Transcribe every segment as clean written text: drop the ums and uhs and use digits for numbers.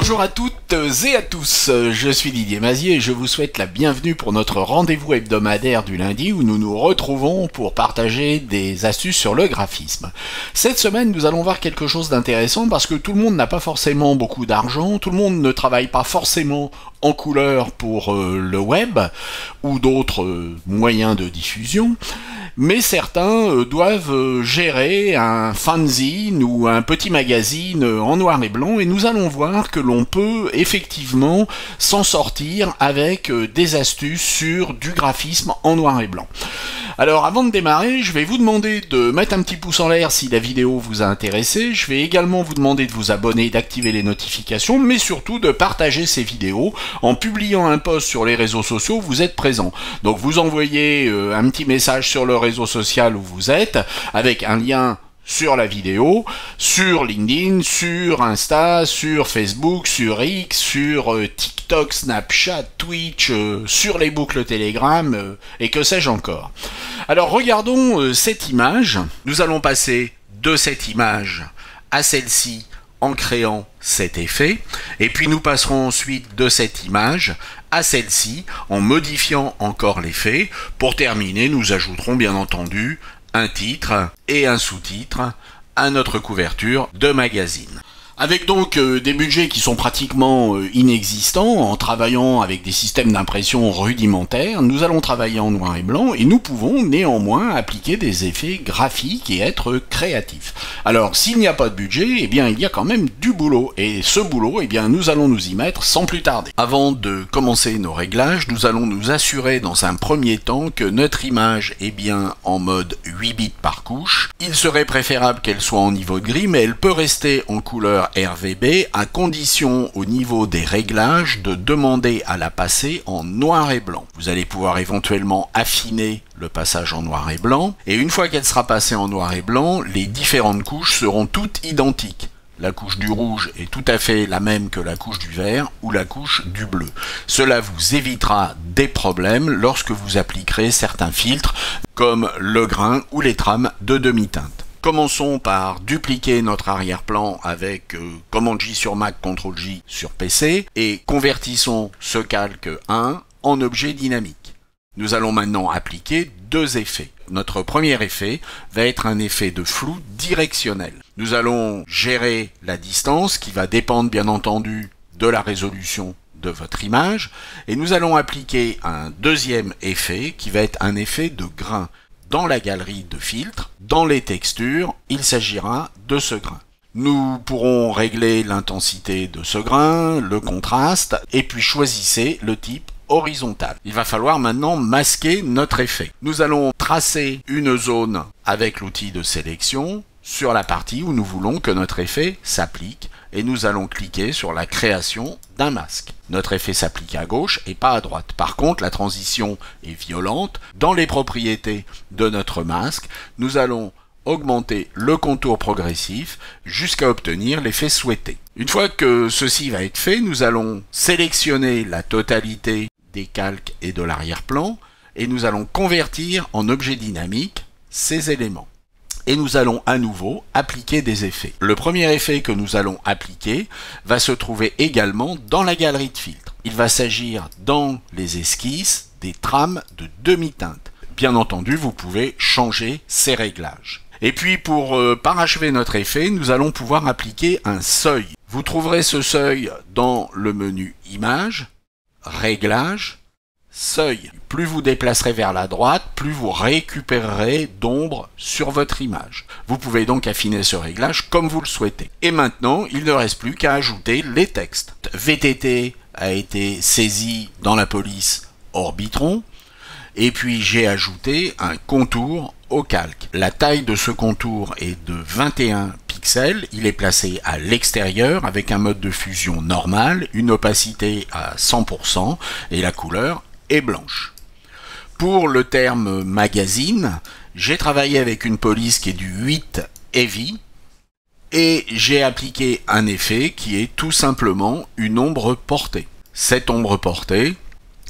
Bonjour à toutes et à tous, je suis Didier Mazier et je vous souhaite la bienvenue pour notre rendez-vous hebdomadaire du lundi où nous nous retrouvons pour partager des astuces sur le graphisme. Cette semaine, nous allons voir quelque chose d'intéressant parce que tout le monde n'a pas forcément beaucoup d'argent, tout le monde ne travaille pas forcément en couleur pour le web ou d'autres moyens de diffusion, mais certains doivent gérer un fanzine ou un petit magazine en noir et blanc et nous allons voir que l'on peut effectivement s'en sortir avec des astuces sur du graphisme en noir et blanc. Alors avant de démarrer, je vais vous demander de mettre un petit pouce en l'air si la vidéo vous a intéressé, je vais également vous demander de vous abonner, d'activer les notifications, mais surtout de partager ces vidéos. En publiant un post sur les réseaux sociaux, vous êtes présent. Donc vous envoyez un petit message sur le réseau social où vous êtes, avec un lien sur la vidéo, sur LinkedIn, sur Insta, sur Facebook, sur X, sur TikTok, Snapchat, Twitch, sur les boucles Telegram, et que sais-je encore. Alors regardons cette image. Nous allons passer de cette image à celle-ci en créant cet effet, et puis nous passerons ensuite de cette image à celle-ci en modifiant encore l'effet. Pour terminer, nous ajouterons bien entendu un titre et un sous-titre à notre couverture de magazine. Avec donc des budgets qui sont pratiquement inexistants, en travaillant avec des systèmes d'impression rudimentaires, nous allons travailler en noir et blanc et nous pouvons néanmoins appliquer des effets graphiques et être créatifs. Alors s'il n'y a pas de budget, eh bien il y a quand même du boulot et ce boulot, eh bien nous allons nous y mettre sans plus tarder. Avant de commencer nos réglages, nous allons nous assurer dans un premier temps que notre image est bien en mode 8 bits par couche. Il serait préférable qu'elle soit en niveau de gris, mais elle peut rester en couleur RVB à condition au niveau des réglages de demander à la passer en noir et blanc. Vous allez pouvoir éventuellement affiner le passage en noir et blanc et une fois qu'elle sera passée en noir et blanc, les différentes couches seront toutes identiques. La couche du rouge est tout à fait la même que la couche du vert ou la couche du bleu. Cela vous évitera des problèmes lorsque vous appliquerez certains filtres comme le grain ou les trames de demi-teinte. Commençons par dupliquer notre arrière-plan avec commande J sur Mac, CTRL J sur PC et convertissons ce calque 1 en objet dynamique. Nous allons maintenant appliquer deux effets. Notre premier effet va être un effet de flou directionnel. Nous allons gérer la distance qui va dépendre bien entendu de la résolution de votre image et nous allons appliquer un deuxième effet qui va être un effet de grain. Dans la galerie de filtres, dans les textures, il s'agira de ce grain. Nous pourrons régler l'intensité de ce grain, le contraste, et puis choisissez le type horizontal. Il va falloir maintenant masquer notre effet. Nous allons tracer une zone avec l'outil de sélection sur la partie où nous voulons que notre effet s'applique et nous allons cliquer sur la création d'un masque. Notre effet s'applique à gauche et pas à droite. Par contre, la transition est violente. Dans les propriétés de notre masque, nous allons augmenter le contour progressif jusqu'à obtenir l'effet souhaité. Une fois que ceci va être fait, nous allons sélectionner la totalité des calques et de l'arrière-plan et nous allons convertir en objet dynamique ces éléments. Et nous allons à nouveau appliquer des effets. Le premier effet que nous allons appliquer va se trouver également dans la galerie de filtres. Il va s'agir dans les esquisses des trames de demi-teinte. Bien entendu, vous pouvez changer ces réglages. Et puis pour parachever notre effet, nous allons pouvoir appliquer un seuil. Vous trouverez ce seuil dans le menu Images, Réglages, Seuil. Plus vous déplacerez vers la droite, plus vous récupérerez d'ombre sur votre image. Vous pouvez donc affiner ce réglage comme vous le souhaitez. Et maintenant, il ne reste plus qu'à ajouter les textes. VTT a été saisi dans la police Orbitron. Et puis j'ai ajouté un contour au calque. La taille de ce contour est de 21 pixels. Il est placé à l'extérieur avec un mode de fusion normal, une opacité à 100% et la couleur est blanche. Pour le terme magazine, j'ai travaillé avec une police qui est du 8 Heavy et j'ai appliqué un effet qui est tout simplement une ombre portée. Cette ombre portée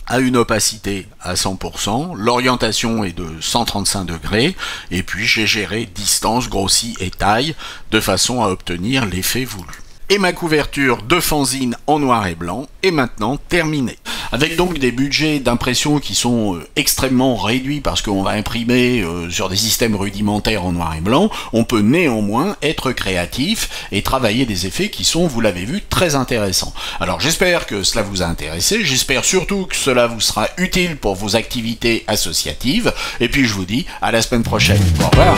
a une opacité à 100%, l'orientation est de 135 degrés, et puis j'ai géré distance, grossi et taille de façon à obtenir l'effet voulu. et ma couverture de fanzine en noir et blanc est maintenant terminée. Avec donc des budgets d'impression qui sont extrêmement réduits parce qu'on va imprimer sur des systèmes rudimentaires en noir et blanc, on peut néanmoins être créatif et travailler des effets qui sont, vous l'avez vu, très intéressants. Alors j'espère que cela vous a intéressé, j'espère surtout que cela vous sera utile pour vos activités associatives, et puis je vous dis à la semaine prochaine. Au revoir.